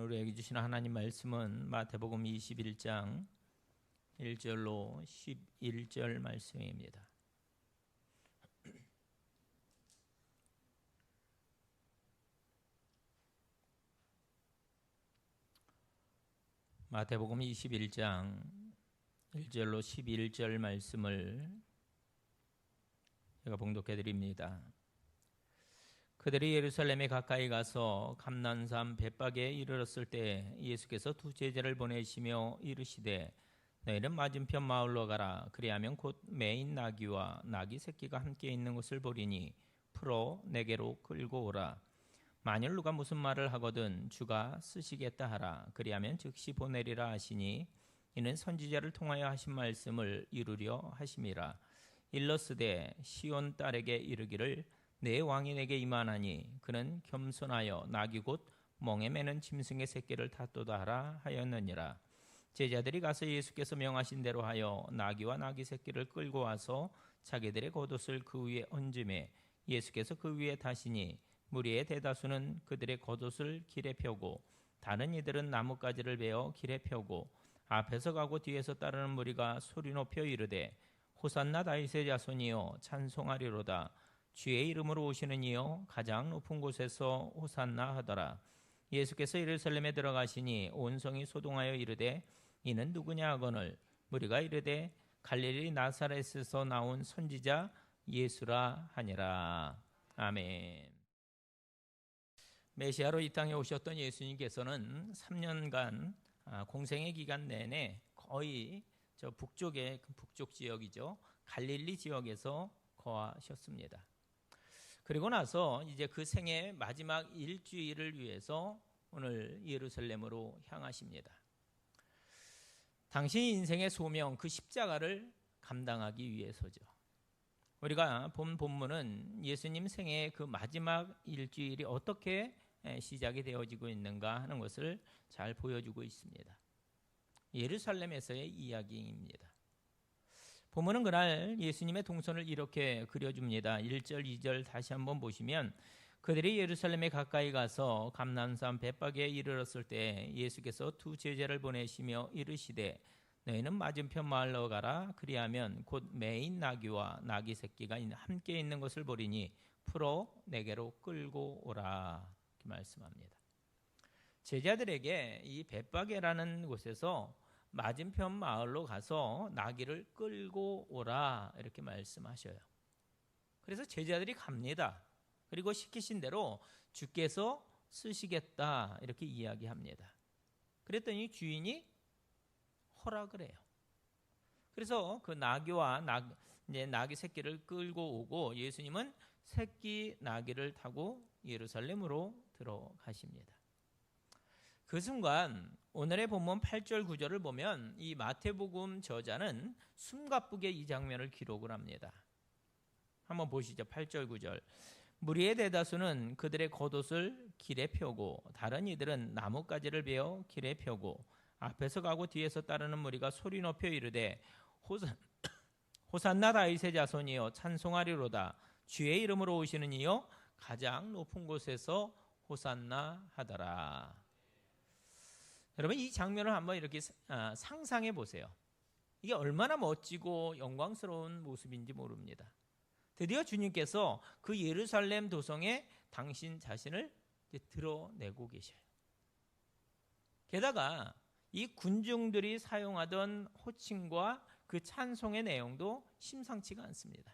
우리에게 주신 하나님 말씀은 마태복음 21장 1절로 11절 말씀입니다. 마태복음 21장 1절로 11절 말씀을 제가 봉독해 드립니다. 그들이 예루살렘에 가까이 가서 감난산 벳박에 이르렀을 때 예수께서 두 제자를 보내시며 이르시되 너희는 맞은편 마을로 가라. 그리하면 곧 매인 나귀와 나귀 새끼가 함께 있는 것을 보리니 풀어 내게로 끌고 오라. 만일 누가 무슨 말을 하거든 주가 쓰시겠다 하라. 그리하면 즉시 보내리라 하시니 이는 선지자를 통하여 하신 말씀을 이루려 하심이라. 일러스되 시온 딸에게 이르기를 내 왕이 내게 임하나니 그는 겸손하여 나귀 곧 멍에 매는 짐승의 새끼를 탔도다 하라 하였느니라. 제자들이 가서 예수께서 명하신 대로 하여 나귀와 나귀 새끼를 끌고 와서 자기들의 겉옷을 그 위에 얹음에 예수께서 그 위에 타시니 무리의 대다수는 그들의 겉옷을 길에 펴고 다른 이들은 나뭇가지를 베어 길에 펴고 앞에서 가고 뒤에서 따르는 무리가 소리 높여 이르되 호산나 다윗의 자손이여 찬송하리로다. 주의 이름으로 오시는 이여 가장 높은 곳에서 호산나 하더라. 예수께서 예루살렘에 들어가시니 온 성이 소동하여 이르되 이는 누구냐 하거늘 무리가 이르되 갈릴리 나사렛에서 나온 선지자 예수라 하니라. 아멘. 메시아로 이 땅에 오셨던 예수님께서는 3년간 공생의 기간 내내 거의 저 북쪽의 북쪽 지역이죠. 갈릴리 지역에서 거하셨습니다. 그리고 나서 이제 그 생의 마지막 일주일을 위해서 오늘 예루살렘으로 향하십니다. 당신 인생의 소명, 그 십자가를 감당하기 위해서죠. 우리가 본 본문은 예수님 생애의 그 마지막 일주일이 어떻게 시작이 되어지고 있는가 하는 것을 잘 보여주고 있습니다. 예루살렘에서의 이야기입니다. 본문은 그날 예수님의 동선을 이렇게 그려줍니다. 1절, 2절 다시 한번 보시면 그들이 예루살렘에 가까이 가서 감난산 벳박에 이르렀을 때 예수께서 두 제자를 보내시며 이르시되 너희는 맞은편 마을로 가라. 그리하면 곧 매인 나귀와 나귀 새끼가 함께 있는 것을 보리니 풀어 내게로 끌고 오라. 이렇게 말씀합니다. 제자들에게 이 벳박이라는 곳에서 맞은편 마을로 가서 나귀를 끌고 오라 이렇게 말씀하셔요. 그래서 제자들이 갑니다. 그리고 시키신 대로 주께서 쓰시겠다 이렇게 이야기합니다. 그랬더니 주인이 허락을 해요. 그래서 그 나귀와 나귀 새끼를 끌고 오고 예수님은 새끼 나귀를 타고 예루살렘으로 들어가십니다. 그 순간 오늘의 본문 8절 9절을 보면 이 마태복음 저자는 숨가쁘게 이 장면을 기록을 합니다. 한번 보시죠. 8절 9절. 무리의 대다수는 그들의 겉옷을 길에 펴고 다른 이들은 나뭇가지를 베어 길에 펴고 앞에서 가고 뒤에서 따르는 무리가 소리 높여 이르되 호산나 다윗의 자손이여 찬송하리로다. 주의 이름으로 오시는 이여 가장 높은 곳에서 호산나 하더라. 여러분 이 장면을 한번 이렇게 상상해 보세요. 이게 얼마나 멋지고 영광스러운 모습인지 모릅니다. 드디어 주님께서 그 예루살렘 도성에 당신 자신을 드러내고 계셔요. 게다가 이 군중들이 사용하던 호칭과 그 찬송의 내용도 심상치가 않습니다.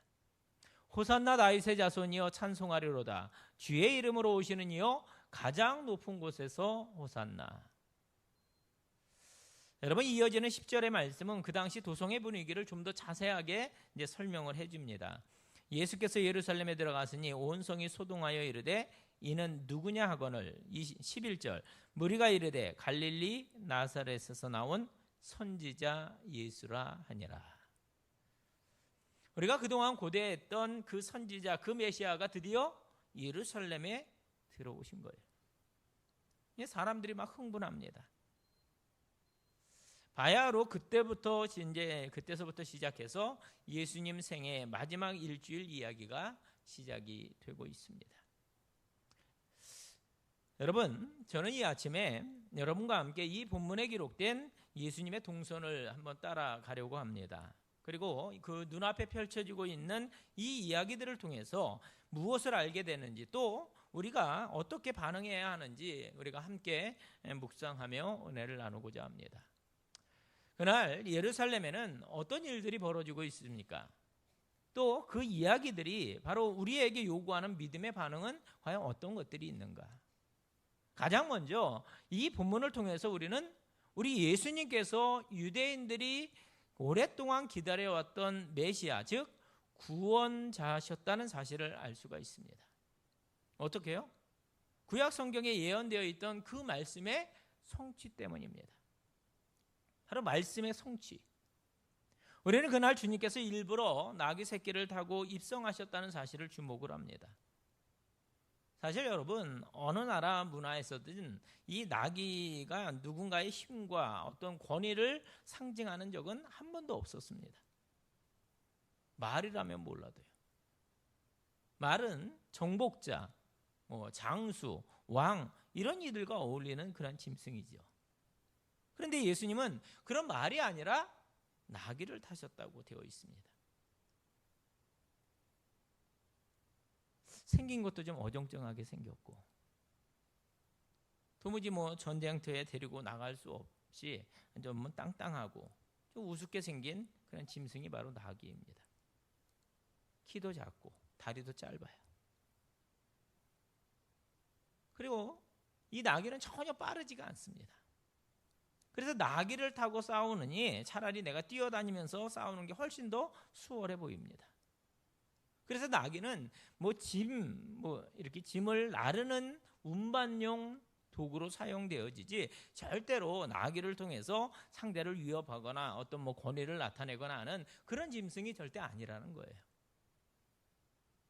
호산나 다윗의 자손이여 찬송하리로다. 주의 이름으로 오시는 이여 가장 높은 곳에서 호산나. 여러분 이어지는 10절의 말씀은 그 당시 도성의 분위기를 좀 더 자세하게 이제 설명을 해줍니다. 예수께서 예루살렘에 들어가시니 온 성이 소동하여 이르되 이는 누구냐 하거늘 11절 무리가 이르되 갈릴리 나사렛에서 나온 선지자 예수라 하니라. 우리가 그동안 고대했던 그 선지자 그 메시아가 드디어 예루살렘에 들어오신 거예요. 사람들이 막 흥분합니다. 바야흐로 그때서부터 시작해서 예수님 생애 마지막 일주일 이야기가 시작이 되고 있습니다. 여러분, 저는 이 아침에 여러분과 함께 이 본문에 기록된 예수님의 동선을 한번 따라가려고 합니다. 그리고 그 눈앞에 펼쳐지고 있는 이 이야기들을 통해서 무엇을 알게 되는지, 또 우리가 어떻게 반응해야 하는지 우리가 함께 묵상하며 은혜를 나누고자 합니다. 그날 예루살렘에는 어떤 일들이 벌어지고 있습니까? 또 그 이야기들이 바로 우리에게 요구하는 믿음의 반응은 과연 어떤 것들이 있는가? 가장 먼저 이 본문을 통해서 우리는 우리 예수님께서 유대인들이 오랫동안 기다려왔던 메시아, 즉 구원자셨다는 사실을 알 수가 있습니다. 어떻게요? 구약 성경에 예언되어 있던 그 말씀의 성취 때문입니다. 바로 말씀의 성취. 우리는 그날 주님께서 일부러 나귀 새끼를 타고 입성하셨다는 사실을 주목을 합니다. 사실 여러분, 어느 나라 문화에서든 이 나귀가 누군가의 힘과 어떤 권위를 상징하는 적은 한 번도 없었습니다. 말이라면 몰라도요. 말은 정복자, 장수, 왕 이런 이들과 어울리는 그런 짐승이죠. 그런데 예수님은 그런 말이 아니라 나귀를 타셨다고 되어 있습니다. 생긴 것도 좀 어정쩡하게 생겼고, 도무지 전쟁터에 데리고 나갈 수 없이 좀 땅땅하고 좀 우습게 생긴 그런 짐승이 바로 나귀입니다. 키도 작고 다리도 짧아요. 그리고 이 나귀는 전혀 빠르지가 않습니다. 그래서 나귀를 타고 싸우느니 차라리 내가 뛰어다니면서 싸우는 게 훨씬 더 수월해 보입니다. 그래서 나귀는 이렇게 짐을 나르는 운반용 도구로 사용되어지지 절대로 나귀를 통해서 상대를 위협하거나 어떤 권위를 나타내거나 하는 그런 짐승이 절대 아니라는 거예요.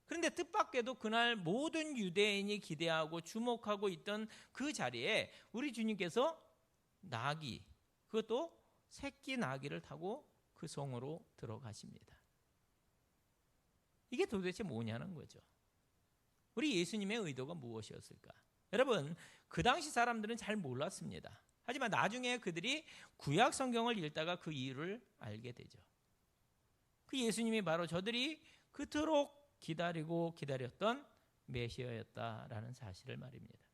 그런데 뜻밖에도 그날 모든 유대인이 기대하고 주목하고 있던 그 자리에 우리 주님께서 나귀, 그것도 새끼 나귀를 타고 그 성으로 들어가십니다. 이게 도대체 뭐냐는 거죠. 우리 예수님의 의도가 무엇이었을까? 여러분, 그 당시 사람들은 잘 몰랐습니다. 하지만 나중에 그들이 구약 성경을 읽다가 그 이유를 알게 되죠. 그 예수님이 바로 저들이 그토록 기다리고 기다렸던 메시아였다라는 사실을 말입니다.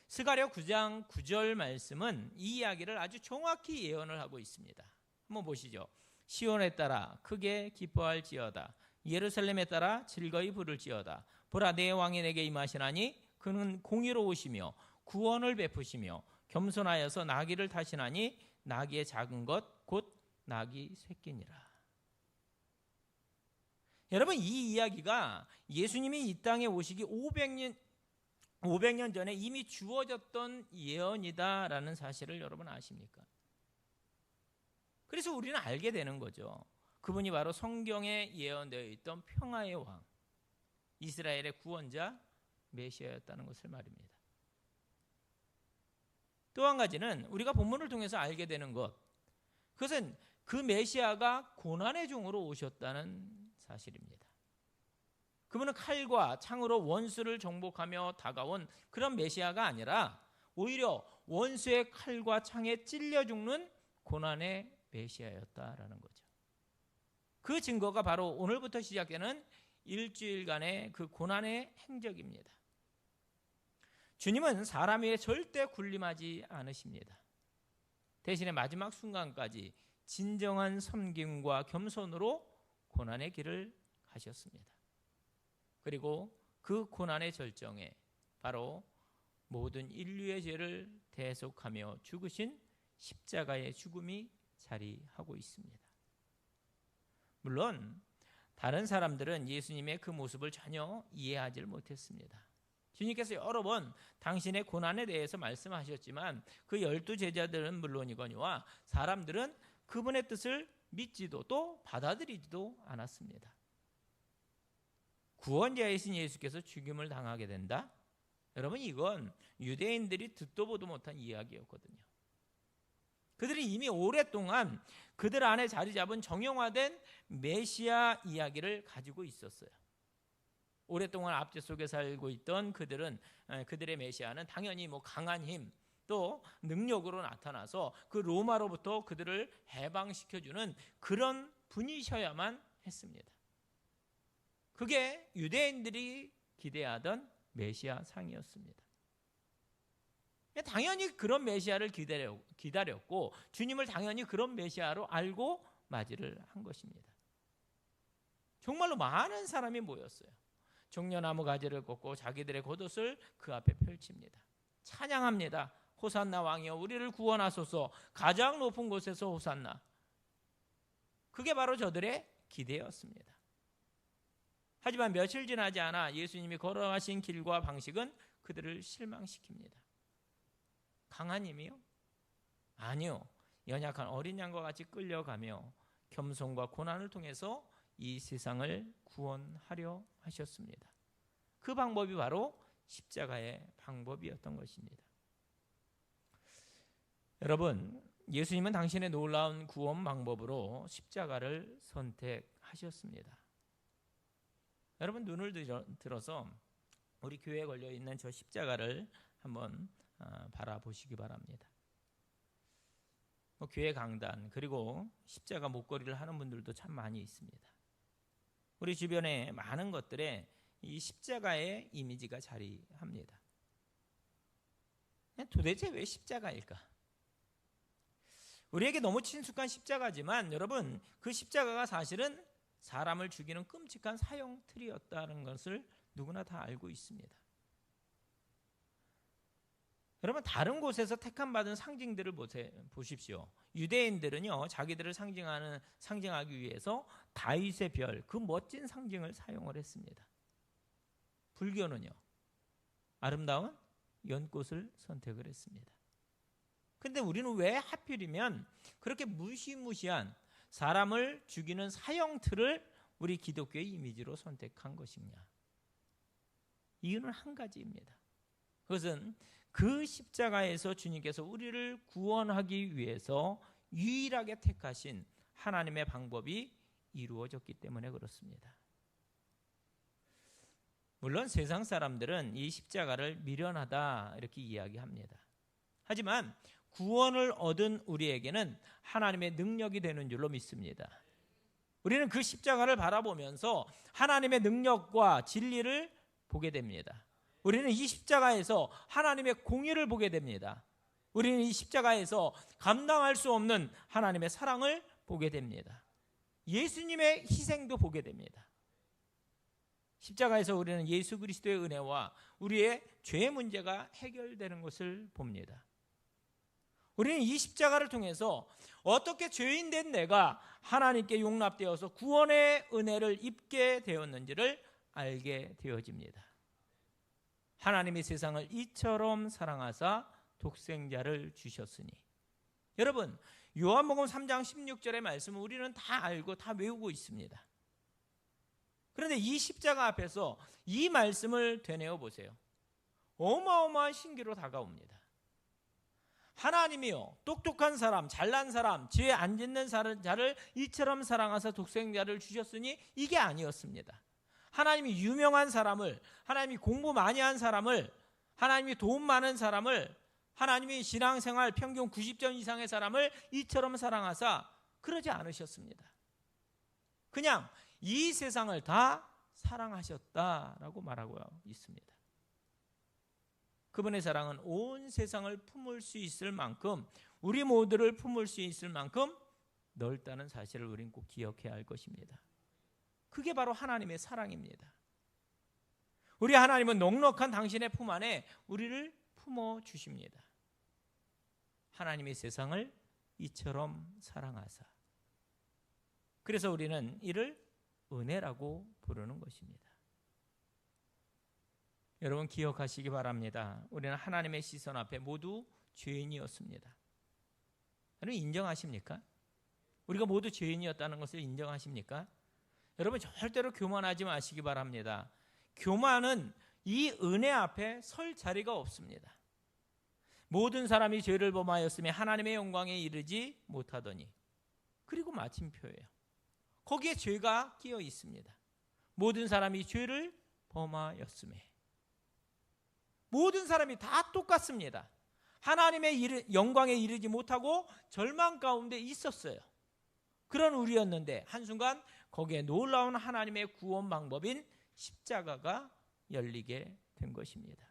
스가랴 9장 9절 말씀은 이 이야기를 아주 정확히 예언을 하고 있습니다. 한번 보시죠. 시온에 따라 크게 기뻐할지어다. 예루살렘에 따라 즐거이 부를지어다. 보라, 내 왕이 내게 임하시나니 그는 공의로우시며 구원을 베푸시며 겸손하여서 나귀를 타시나니 나귀의 작은 것 곧 나귀 새끼니라. 여러분, 이 이야기가 예수님이 이 땅에 오시기 500년 전에 이미 주어졌던 예언이다라는 사실을 여러분 아십니까? 그래서 우리는 알게 되는 거죠. 그분이 바로 성경에 예언되어 있던 평화의 왕, 이스라엘의 구원자 메시아였다는 것을 말입니다. 또 한 가지는 우리가 본문을 통해서 알게 되는 것, 그것은 그 메시아가 고난의 종으로 오셨다는 사실입니다. 그분은 칼과 창으로 원수를 정복하며 다가온 그런 메시아가 아니라 오히려 원수의 칼과 창에 찔려 죽는 고난의 메시아였다라는 거죠. 그 증거가 바로 오늘부터 시작되는 일주일간의 그 고난의 행적입니다. 주님은 사람 위에 절대 군림하지 않으십니다. 대신에 마지막 순간까지 진정한 섬김과 겸손으로 고난의 길을 가셨습니다. 그리고 그 고난의 절정에 바로 모든 인류의 죄를 대속하며 죽으신 십자가의 죽음이 자리하고 있습니다. 물론 다른 사람들은 예수님의 그 모습을 전혀 이해하지 못했습니다. 주님께서 여러 번 당신의 고난에 대해서 말씀하셨지만 그 12제자들은 물론이거니와 사람들은 그분의 뜻을 믿지도 또 받아들이지도 않았습니다. 구원자이신 예수께서 죽임을 당하게 된다? 여러분, 이건 유대인들이 듣도 보도 못한 이야기였거든요. 그들이 이미 오랫동안 그들 안에 자리 잡은 정형화된 메시아 이야기를 가지고 있었어요. 오랫동안 압제 속에 살고 있던 그들은, 그들의 메시아는 당연히 강한 힘, 또 능력으로 나타나서 그 로마로부터 그들을 해방시켜주는 그런 분이셔야만 했습니다. 그게 유대인들이 기대하던 메시아 상이었습니다. 당연히 그런 메시아를 기다렸고 주님을 당연히 그런 메시아로 알고 맞이를 한 것입니다. 정말로 많은 사람이 모였어요. 종려나무 가지를 꽂고 자기들의 겉옷을 그 앞에 펼칩니다. 찬양합니다. 호산나 왕이여 우리를 구원하소서. 가장 높은 곳에서 호산나. 그게 바로 저들의 기대였습니다. 하지만 며칠 지나지 않아 예수님이 걸어가신 길과 방식은 그들을 실망시킵니다. 강한 힘이요? 아니요. 연약한 어린 양과 같이 끌려가며 겸손과 고난을 통해서 이 세상을 구원하려 하셨습니다. 그 방법이 바로 십자가의 방법이었던 것입니다. 여러분, 예수님은 당신의 놀라운 구원 방법으로 십자가를 선택하셨습니다. 여러분 눈을 들어서 우리 교회에 걸려있는 저 십자가를 한번 바라보시기 바랍니다. 교회 강단 그리고 십자가 목걸이를 하는 분들도 참 많이 있습니다. 우리 주변에 많은 것들에 이 십자가의 이미지가 자리합니다. 도대체 왜 십자가일까? 우리에게 너무 친숙한 십자가지만 여러분 그 십자가가 사실은 사람을 죽이는 끔찍한 사형틀이었다는 것을 누구나 다 알고 있습니다. 여러분 다른 곳에서 택함받은 상징들을 보십시오. 유대인들은요 자기들을 상징하기 위해서 다윗의 별, 그 멋진 상징을 사용을 했습니다. 불교는요 아름다운 연꽃을 선택을 했습니다. 그런데 우리는 왜 하필이면 그렇게 무시무시한 사람을 죽이는 사형틀을 우리 기독교의 이미지로 선택한 것이냐? 이유는 한 가지입니다. 그것은 그 십자가에서 주님께서 우리를 구원하기 위해서 유일하게 택하신 하나님의 방법이 이루어졌기 때문에 그렇습니다. 물론 세상 사람들은 이 십자가를 미련하다 이렇게 이야기합니다. 하지만 구원을 얻은 우리에게는 하나님의 능력이 되는 줄로 믿습니다. 우리는 그 십자가를 바라보면서 하나님의 능력과 진리를 보게 됩니다. 우리는 이 십자가에서 하나님의 공의를 보게 됩니다. 우리는 이 십자가에서 감당할 수 없는 하나님의 사랑을 보게 됩니다. 예수님의 희생도 보게 됩니다. 십자가에서 우리는 예수 그리스도의 은혜와 우리의 죄 문제가 해결되는 것을 봅니다. 우리는 이 십자가를 통해서 어떻게 죄인 된 내가 하나님께 용납되어서 구원의 은혜를 입게 되었는지를 알게 되어집니다. 하나님이 세상을 이처럼 사랑하사 독생자를 주셨으니. 여러분 요한복음 3장 16절의 말씀을 우리는 다 알고 다 외우고 있습니다. 그런데 이 십자가 앞에서 이 말씀을 되뇌어 보세요. 어마어마한 신기로 다가옵니다. 하나님이요 똑똑한 사람, 잘난 사람, 죄 안 짓는 자를 이처럼 사랑하사 독생자를 주셨으니 이게 아니었습니다. 하나님이 유명한 사람을, 하나님이 공부 많이 한 사람을, 하나님이 돈 많은 사람을, 하나님이 신앙생활 평균 90점 이상의 사람을 이처럼 사랑하사 그러지 않으셨습니다. 그냥 이 세상을 다 사랑하셨다라고 말하고 있습니다. 그분의 사랑은 온 세상을 품을 수 있을 만큼, 우리 모두를 품을 수 있을 만큼 넓다는 사실을 우리는 꼭 기억해야 할 것입니다. 그게 바로 하나님의 사랑입니다. 우리 하나님은 넉넉한 당신의 품 안에 우리를 품어주십니다. 하나님의 세상을 이처럼 사랑하사. 그래서 우리는 이를 은혜라고 부르는 것입니다. 여러분 기억하시기 바랍니다. 우리는 하나님의 시선 앞에 모두 죄인이었습니다. 여러분 인정하십니까? 우리가 모두 죄인이었다는 것을 인정하십니까? 여러분 절대로 교만하지 마시기 바랍니다. 교만은 이 은혜 앞에 설 자리가 없습니다. 모든 사람이 죄를 범하였으며 하나님의 영광에 이르지 못하더니. 그리고 마침표예요. 거기에 죄가 끼어 있습니다. 모든 사람이 죄를 범하였으며. 모든 사람이 다 똑같습니다. 하나님의 영광에 이르지 못하고 절망 가운데 있었어요. 그런 우리였는데 한순간 거기에 놀라운 하나님의 구원 방법인 십자가가 열리게 된 것입니다.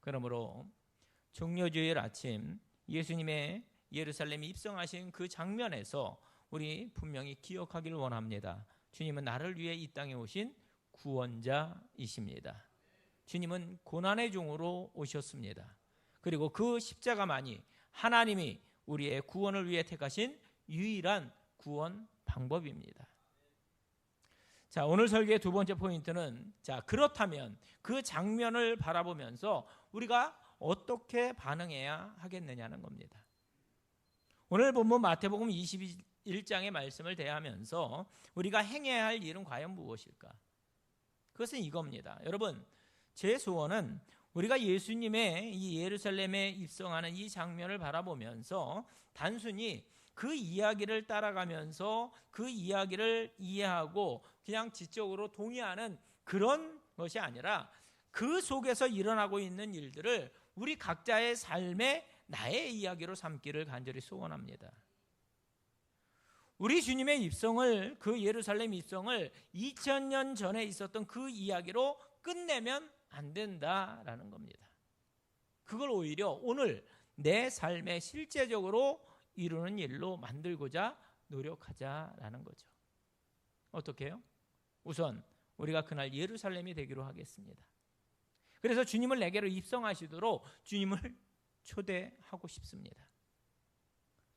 그러므로 종려주일 아침 예수님의 예루살렘에 입성하신 그 장면에서 우리 분명히 기억하기를 원합니다. 주님은 나를 위해 이 땅에 오신 구원자이십니다. 주님은 고난의 종으로 오셨습니다. 그리고 그 십자가만이 하나님이 우리의 구원을 위해 택하신 유일한 구원 방법입니다. 자, 오늘 설교의 두 번째 포인트는, 자, 그렇다면 그 장면을 바라보면서 우리가 어떻게 반응해야 하겠느냐는 겁니다. 오늘 본문 마태복음 21장의 말씀을 대하면서 우리가 행해야 할 일은 과연 무엇일까? 그것은 이겁니다. 여러분, 제 소원은 우리가 예수님의 이 예루살렘에 입성하는 이 장면을 바라보면서 단순히 그 이야기를 따라가면서 그 이야기를 이해하고 그냥 지적으로 동의하는 그런 것이 아니라 그 속에서 일어나고 있는 일들을 우리 각자의 삶의 나의 이야기로 삼기를 간절히 소원합니다. 우리 주님의 입성을, 그 예루살렘 입성을 2000년 전에 있었던 그 이야기로 끝내면 안 된다라는 겁니다. 그걸 오히려 오늘 내 삶에 실제적으로 이루는 일로 만들고자 노력하자라는 거죠. 어떻게 해요? 우선 우리가 그날 예루살렘이 되기로 하겠습니다. 그래서 주님을 내게로 입성하시도록 주님을 초대하고 싶습니다.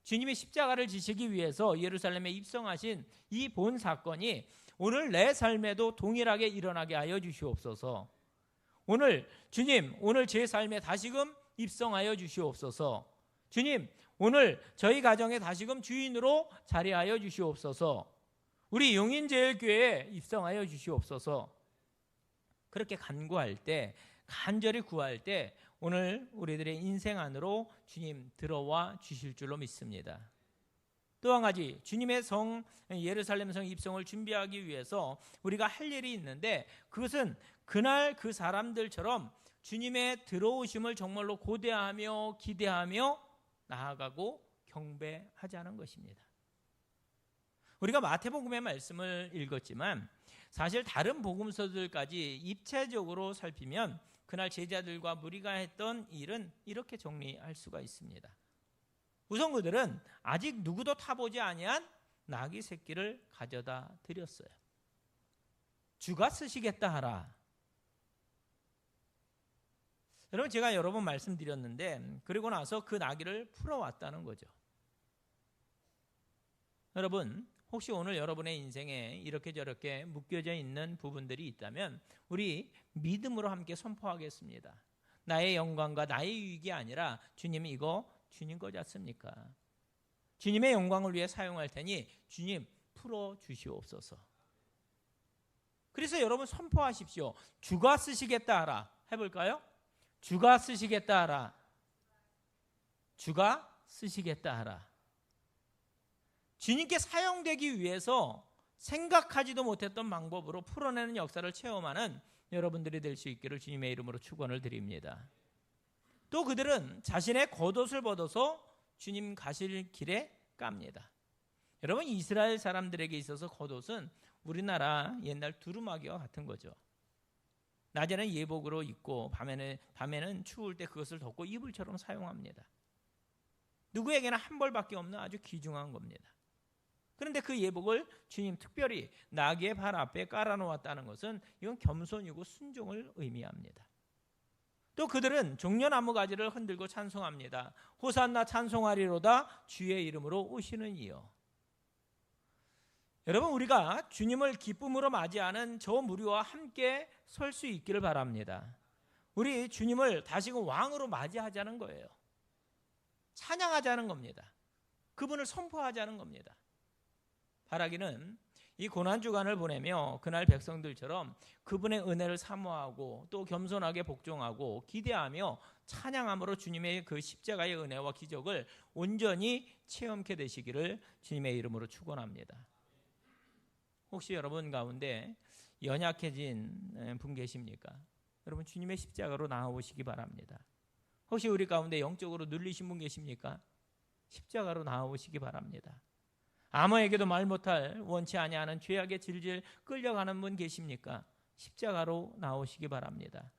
주님이 십자가를 지시기 위해서 예루살렘에 입성하신 이 본 사건이 오늘 내 삶에도 동일하게 일어나게 하여 주시옵소서. 오늘 주님, 오늘 제 삶에 다시금 입성하여 주시옵소서. 주님, 오늘 저희 가정에 다시금 주인으로 자리하여 주시옵소서. 우리 용인제일교회에 입성하여 주시옵소서. 그렇게 간구할 때, 간절히 구할 때 오늘 우리들의 인생 안으로 주님 들어와 주실 줄로 믿습니다. 또 한 가지, 주님의 성 예루살렘 성 입성을 준비하기 위해서 우리가 할 일이 있는데, 그것은 그날 그 사람들처럼 주님의 들어오심을 정말로 고대하며 기대하며 나아가고 경배하자는 것입니다. 우리가 마태복음의 말씀을 읽었지만 사실 다른 복음서들까지 입체적으로 살피면 그날 제자들과 무리가 했던 일은 이렇게 정리할 수가 있습니다. 우선 그들은 아직 누구도 타보지 아니한 나귀 새끼를 가져다 드렸어요. 주가 쓰시겠다 하라. 여러분, 제가 여러 번 말씀드렸는데 그리고 나서 그 나귀를 풀어왔다는 거죠. 여러분, 혹시 오늘 여러분의 인생에 이렇게 저렇게 묶여져 있는 부분들이 있다면 우리 믿음으로 함께 선포하겠습니다. 나의 영광과 나의 유익이 아니라 주님, 이거 주님 거지 않습니까? 주님의 영광을 위해 사용할 테니 주님 풀어주시옵소서. 그래서 여러분 선포하십시오. 주가 쓰시겠다 하라. 해볼까요? 주가 쓰시겠다 하라. 주가 쓰시겠다 하라. 주님께 사용되기 위해서 생각하지도 못했던 방법으로 풀어내는 역사를 체험하는 여러분들이 될 수 있기를 주님의 이름으로 축원을 드립니다. 또 그들은 자신의 겉옷을 벗어서 주님 가실 길에 깝니다. 여러분, 이스라엘 사람들에게 있어서 겉옷은 우리나라 옛날 두루마기와 같은 거죠. 낮에는 예복으로 입고 밤에는 추울 때 그것을 덮고 이불처럼 사용합니다. 누구에게나 한 벌밖에 없는 아주 귀중한 겁니다. 그런데 그 예복을 주님 특별히 나귀의 발 앞에 깔아놓았다는 것은 이건 겸손이고 순종을 의미합니다. 또 그들은 종려나무 가지를 흔들고 찬송합니다. 호산나 찬송하리로다 주의 이름으로 오시는 이여. 여러분, 우리가 주님을 기쁨으로 맞이하는 저 무리와 함께 설 수 있기를 바랍니다. 우리 주님을 다시금 왕으로 맞이하자는 거예요. 찬양하자는 겁니다. 그분을 선포하자는 겁니다. 바라기는 이 고난주간을 보내며 그날 백성들처럼 그분의 은혜를 사모하고 또 겸손하게 복종하고 기대하며 찬양함으로 주님의 그 십자가의 은혜와 기적을 온전히 체험케 되시기를 주님의 이름으로 축원합니다. 혹시 여러분 가운데 연약해진 분 계십니까? 여러분, 주님의 십자가로 나아오시기 바랍니다. 혹시 우리 가운데 영적으로 눌리신 분 계십니까? 십자가로 나오시기 바랍니다. 아무에게도 말 못할 원치 아니하는 죄악에 질질 끌려가는 분 계십니까? 십자가로 나오시기 바랍니다.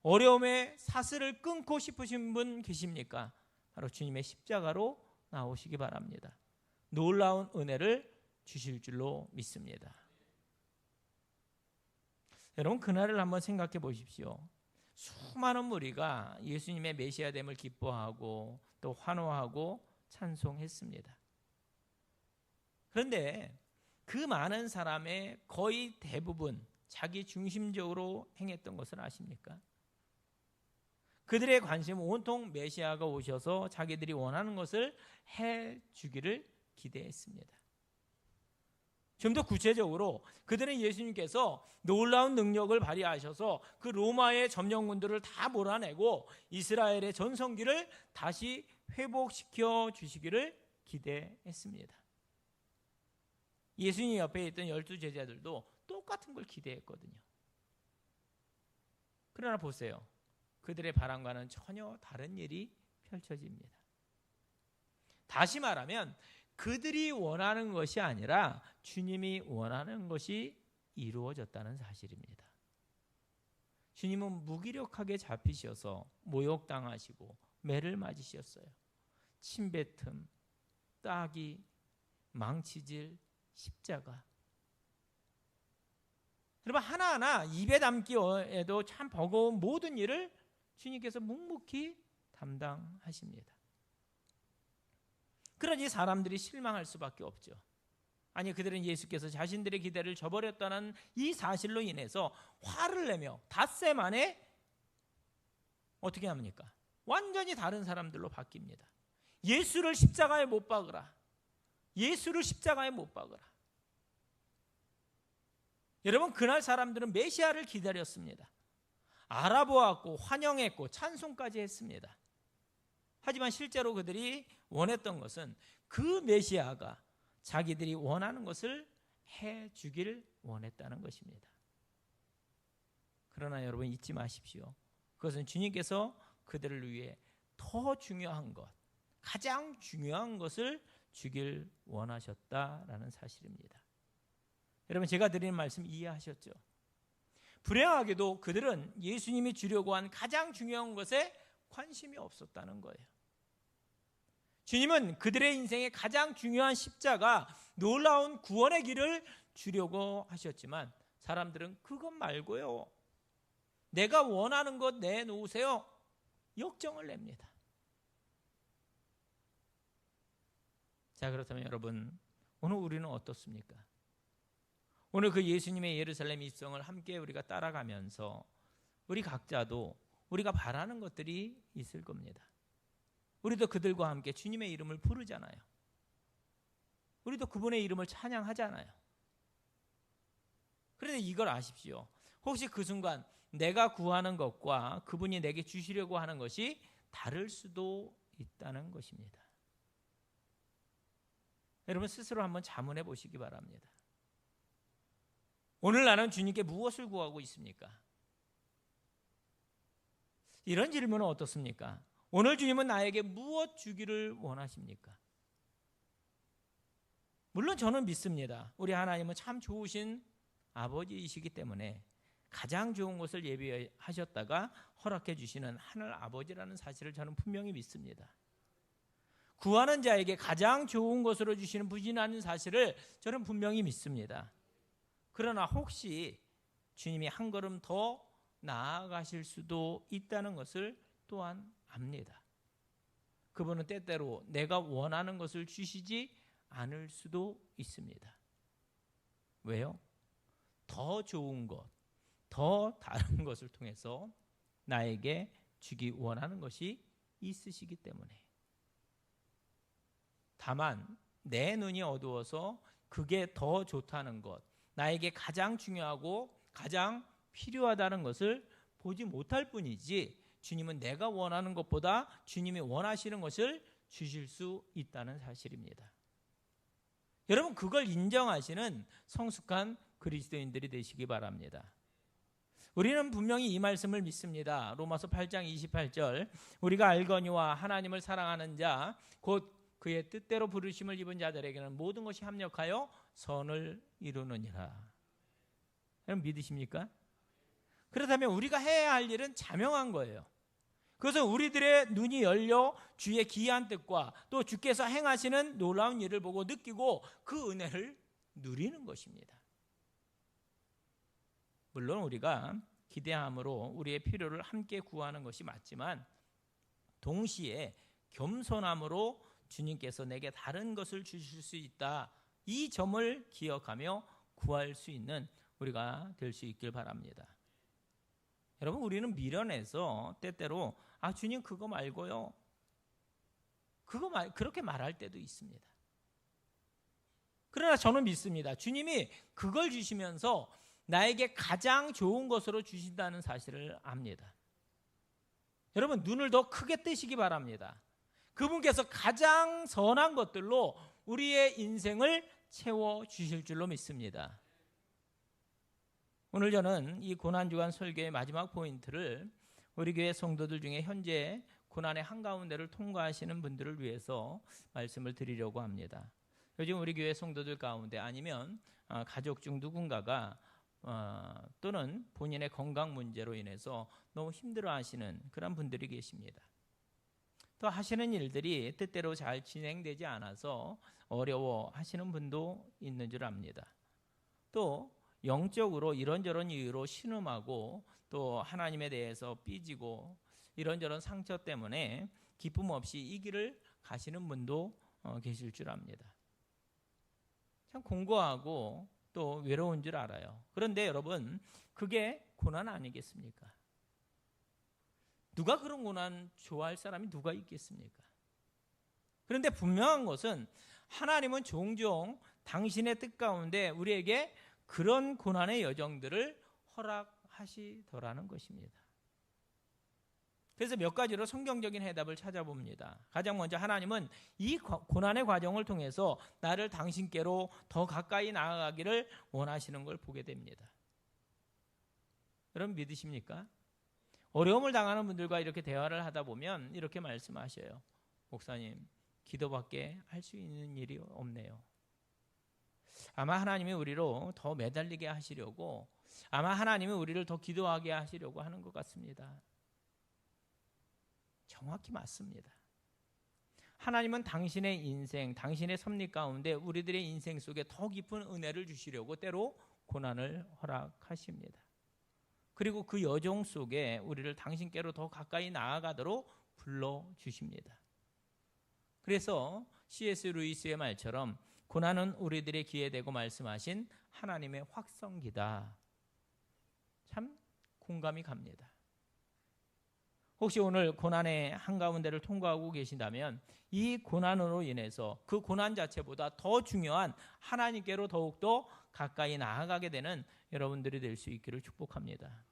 어려움의 사슬을 끊고 싶으신 분 계십니까? 바로 주님의 십자가로 나오시기 바랍니다. 놀라운 은혜를 주실 줄로 믿습니다. 여러분, 그날을 한번 생각해 보십시오. 수많은 무리가 예수님의 메시아됨을 기뻐하고 또 환호하고 찬송했습니다. 그런데 그 많은 사람의 거의 대부분 자기 중심적으로 행했던 것을 아십니까? 그들의 관심은 온통 메시아가 오셔서 자기들이 원하는 것을 해주기를 기대했습니다. 좀 더 구체적으로 그들은 예수님께서 놀라운 능력을 발휘하셔서 그 로마의 점령군들을 다 몰아내고 이스라엘의 전성기를 다시 회복시켜 주시기를 기대했습니다. 예수님 옆에 있던 12 제자들도 똑같은 걸 기대했거든요. 그러나 보세요. 그들의 바람과는 전혀 다른 일이 펼쳐집니다. 다시 말하면 그들이 원하는 것이 아니라 주님이 원하는 것이 이루어졌다는 사실입니다. 주님은 무기력하게 잡히셔서 모욕당하시고 매를 맞으셨어요. 침뱉음, 따기, 망치질, 십자가. 여러분, 하나하나 입에 담기에도 참 버거운 모든 일을 주님께서 묵묵히 담당하십니다. 그러니 사람들이 실망할 수밖에 없죠. 아니, 그들은 예수께서 자신들의 기대를 저버렸다는 이 사실로 인해서 화를 내며 닷새 만에 어떻게 합니까? 완전히 다른 사람들로 바뀝니다. 예수를 십자가에 못 박으라. 예수를 십자가에 못 박으라. 여러분, 그날 사람들은 메시아를 기다렸습니다. 알아보았고 환영했고 찬송까지 했습니다. 하지만 실제로 그들이 원했던 것은 그 메시아가 자기들이 원하는 것을 해주길 원했다는 것입니다. 그러나 여러분, 잊지 마십시오. 그것은 주님께서 그들을 위해 더 중요한 것, 가장 중요한 것을 주길 원하셨다라는 사실입니다. 여러분, 제가 드리는 말씀 이해하셨죠? 불행하게도 그들은 예수님이 주려고 한 가장 중요한 것에 관심이 없었다는 거예요. 주님은 그들의 인생의 가장 중요한 십자가, 놀라운 구원의 길을 주려고 하셨지만 사람들은 그것 말고요, 내가 원하는 것 내놓으세요, 역정을 냅니다. 자, 그렇다면 여러분, 오늘 우리는 어떻습니까? 오늘 그 예수님의 예루살렘 입성을 함께 우리가 따라가면서 우리 각자도 우리가 바라는 것들이 있을 겁니다. 우리도 그들과 함께 주님의 이름을 부르잖아요. 우리도 그분의 이름을 찬양하잖아요. 그런데 이걸 아십시오. 혹시 그 순간 내가 구하는 것과 그분이 내게 주시려고 하는 것이 다를 수도 있다는 것입니다. 여러분, 스스로 한번 자문해 보시기 바랍니다. 오늘 나는 주님께 무엇을 구하고 있습니까? 이런 질문은 어떻습니까? 오늘 주님은 나에게 무엇 주기를 원하십니까? 물론 저는 믿습니다. 우리 하나님은 참 좋으신 아버지이시기 때문에 가장 좋은 것을 예비하셨다가 허락해 주시는 하늘 아버지라는 사실을 저는 분명히 믿습니다. 구하는 자에게 가장 좋은 것으로 주시는 분이라는 사실을 저는 분명히 믿습니다. 그러나 혹시 주님이 한 걸음 더 나아가실 수도 있다는 것을 또한 압니다. 그분은 때때로 내가 원하는 것을 주시지 않을 수도 있습니다. 왜요? 더 좋은 것, 더 다른 것을 통해서 나에게 주기 원하는 것이 있으시기 때문에. 다만 내 눈이 어두워서 그게 더 좋다는 것, 나에게 가장 중요하고 가장 필요하다는 것을 보지 못할 뿐이지, 주님은 내가 원하는 것보다 주님이 원하시는 것을 주실 수 있다는 사실입니다. 여러분, 그걸 인정하시는 성숙한 그리스도인들이 되시기 바랍니다. 우리는 분명히 이 말씀을 믿습니다. 로마서 8장 28절, 우리가 알거니와 하나님을 사랑하는 자 곧 그의 뜻대로 부르심을 입은 자들에게는 모든 것이 합력하여 선을 이루느니라. 여러분 믿으십니까? 그렇다면 우리가 해야 할 일은 자명한 거예요. 그것은 우리들의 눈이 열려 주의 기이한 뜻과 또 주께서 행하시는 놀라운 일을 보고 느끼고 그 은혜를 누리는 것입니다. 물론 우리가 기대함으로 우리의 필요를 함께 구하는 것이 맞지만 동시에 겸손함으로 주님께서 내게 다른 것을 주실 수 있다, 이 점을 기억하며 구할 수 있는 우리가 될 수 있길 바랍니다. 여러분, 우리는 미련해서 때때로 주님 그거 말고요, 그렇게 말할 때도 있습니다. 그러나 저는 믿습니다. 주님이 그걸 주시면서 나에게 가장 좋은 것으로 주신다는 사실을 압니다. 여러분, 눈을 더 크게 뜨시기 바랍니다. 그분께서 가장 선한 것들로 우리의 인생을 채워주실 줄로 믿습니다. 오늘 저는 이 고난주간 설교의 마지막 포인트를 우리 교회 성도들 중에 현재 고난의 한가운데를 통과하시는 분들을 위해서 말씀을 드리려고 합니다. 요즘 우리 교회 성도들 가운데 아니면 가족 중 누군가가 또는 본인의 건강 문제로 인해서 너무 힘들어하시는 그런 분들이 계십니다. 또 하시는 일들이 뜻대로 잘 진행되지 않아서 어려워하시는 분도 있는 줄 압니다. 또 영적으로 이런저런 이유로 신음하고 또 하나님에 대해서 삐지고 이런저런 상처 때문에 기쁨 없이 이 길을 가시는 분도 계실 줄 압니다. 참 공고하고 또 외로운 줄 알아요. 그런데 여러분, 그게 고난 아니겠습니까? 누가 그런 고난 좋아할 사람이 누가 있겠습니까? 그런데 분명한 것은 하나님은 종종 당신의 뜻 가운데 우리에게 그런 고난의 여정들을 허락하시더라는 것입니다. 그래서 몇 가지로 성경적인 해답을 찾아봅니다. 가장 먼저 하나님은 이 고난의 과정을 통해서 나를 당신께로 더 가까이 나아가기를 원하시는 걸 보게 됩니다. 여러분 믿으십니까? 어려움을 당하는 분들과 이렇게 대화를 하다 보면 이렇게 말씀하셔요. 목사님, 기도밖에 할 수 있는 일이 없네요. 아마 하나님이 우리로 더 매달리게 하시려고, 아마 하나님이 우리를 더 기도하게 하시려고 하는 것 같습니다. 정확히 맞습니다. 하나님은 당신의 인생, 당신의 섭리 가운데 우리들의 인생 속에 더 깊은 은혜를 주시려고 때로 고난을 허락하십니다. 그리고 그 여정 속에 우리를 당신께로 더 가까이 나아가도록 불러주십니다. 그래서 C.S. 루이스의 말처럼 고난은 우리들의 귀에 대고 말씀하신 하나님의 확성기다. 참 공감이 갑니다. 혹시 오늘 고난의 한가운데를 통과하고 계신다면 이 고난으로 인해서 그 고난 자체보다 더 중요한 하나님께로 더욱더 가까이 나아가게 되는 여러분들이 될 수 있기를 축복합니다.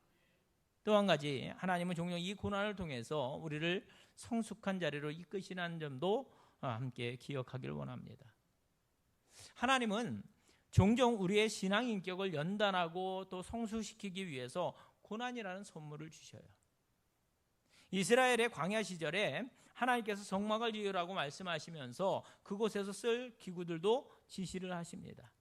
또 한 가지, 하나님은 종종 이 고난을 통해서 우리를 성숙한 자리로 이끄시는 점도 함께 기억하길 원합니다. 하나님은 종종 우리의 신앙 인격을 연단하고 또 성숙시키기 위해서 고난이라는 선물을 주셔요. 이스라엘의 광야 시절에 하나님께서 성막을 지으라고 말씀하시면서 그곳에서 쓸 기구들도 지시를 하십니다.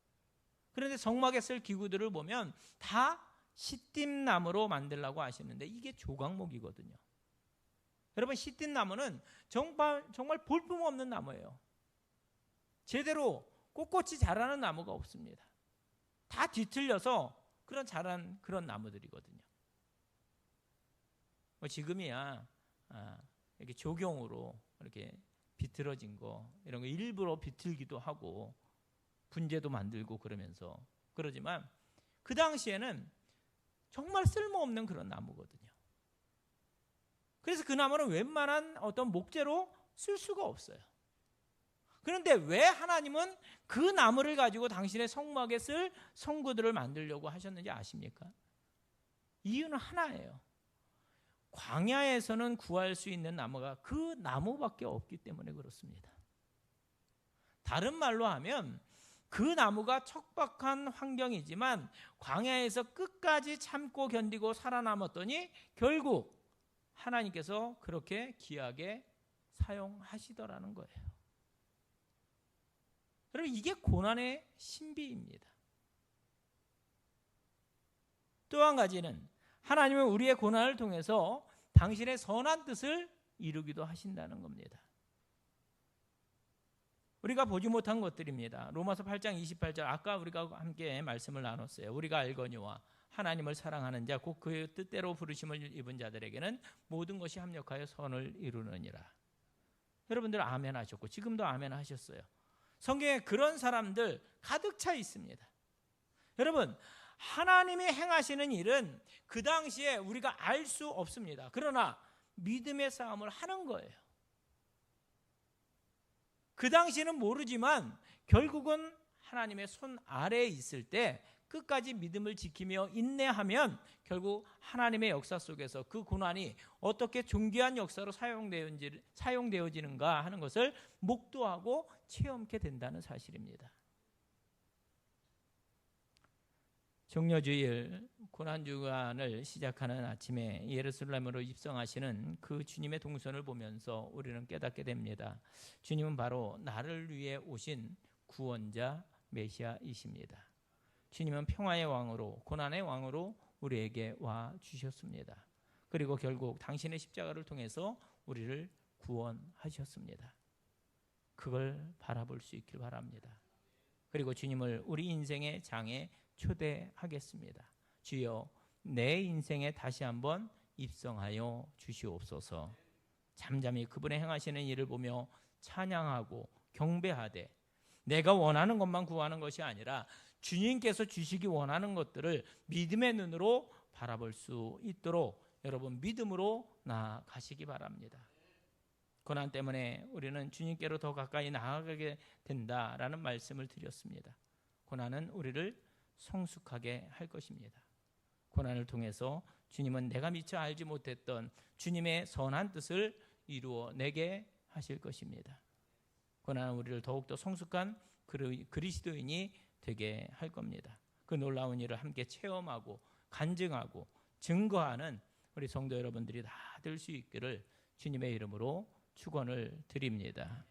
그런데 성막에 쓸 기구들을 보면 다 시띠나무로 만들라고 하시는데 이게 조각목이거든요. 여러분, 시띠나무는 정말 볼품없는 나무예요. 제대로 꼿꼿이 자라는 나무가 없습니다. 다 뒤틀려서 자란 그런 나무들이거든요. 지금이야 이렇게 조경으로 이렇게 비틀어진 거, 이런 거 일부러 비틀기도 하고 분재도 만들고 그러지만 그 당시에는 정말 쓸모없는 그런 나무거든요. 그래서 그 나무는 웬만한 어떤 목재로 쓸 수가 없어요. 그런데 왜 하나님은 그 나무를 가지고 당신의 성막에 쓸 성구들을 만들려고 하셨는지 아십니까? 이유는 하나예요. 광야에서는 구할 수 있는 나무가 그 나무밖에 없기 때문에 그렇습니다. 다른 말로 하면 그 나무가 척박한 환경이지만 광야에서 끝까지 참고 견디고 살아남았더니 결국 하나님께서 그렇게 귀하게 사용하시더라는 거예요. 여러분, 이게 고난의 신비입니다. 또 한 가지는 하나님은 우리의 고난을 통해서 당신의 선한 뜻을 이루기도 하신다는 겁니다. 우리가 보지 못한 것들입니다. 로마서 8장 28절, 아까 우리가 함께 말씀을 나눴어요. 우리가 알거니와 하나님을 사랑하는 자 곧 그의 뜻대로 부르심을 입은 자들에게는 모든 것이 합력하여 선을 이루느니라. 여러분들 아멘 하셨고 지금도 아멘 하셨어요. 성경에 그런 사람들 가득 차 있습니다. 여러분, 하나님이 행하시는 일은 그 당시에 우리가 알 수 없습니다. 그러나 믿음의 싸움을 하는 거예요. 그 당시에는 모르지만 결국은 하나님의 손 아래에 있을 때 끝까지 믿음을 지키며 인내하면 결국 하나님의 역사 속에서 그 고난이 어떻게 존귀한 역사로 사용되어지는가 하는 것을 목도하고 체험하게 된다는 사실입니다. 종려주일 고난주간을 시작하는 아침에 예루살렘으로 입성하시는 그 주님의 동선을 보면서 우리는 깨닫게 됩니다. 주님은 바로 나를 위해 오신 구원자 메시아이십니다. 주님은 평화의 왕으로, 고난의 왕으로 우리에게 와 주셨습니다. 그리고 결국 당신의 십자가를 통해서 우리를 구원하셨습니다. 그걸 바라볼 수 있길 바랍니다. 그리고 주님을 우리 인생의 장에 초대하겠습니다. 주여, 내 인생에 다시 한번 입성하여 주시옵소서. 잠잠히 그분의 행하시는 일을 보며 찬양하고 경배하되, 내가 원하는 것만 구하는 것이 아니라 주님께서 주시기 원하는 것들을 믿음의 눈으로 바라볼 수 있도록 여러분 믿음으로 나아가시기 바랍니다. 고난 때문에 우리는 주님께로 더 가까이 나아가게 된다라는 말씀을 드렸습니다. 고난은 우리를 성숙하게 할 것입니다. 고난을 통해서 주님은 내가 미처 알지 못했던 주님의 선한 뜻을 이루어 내게 하실 것입니다. 고난은 우리를 더욱더 성숙한 그리스도인이 되게 할 겁니다. 그 놀라운 일을 함께 체험하고 간증하고 증거하는 우리 성도 여러분들이 다 될 수 있기를 주님의 이름으로 축원을 드립니다.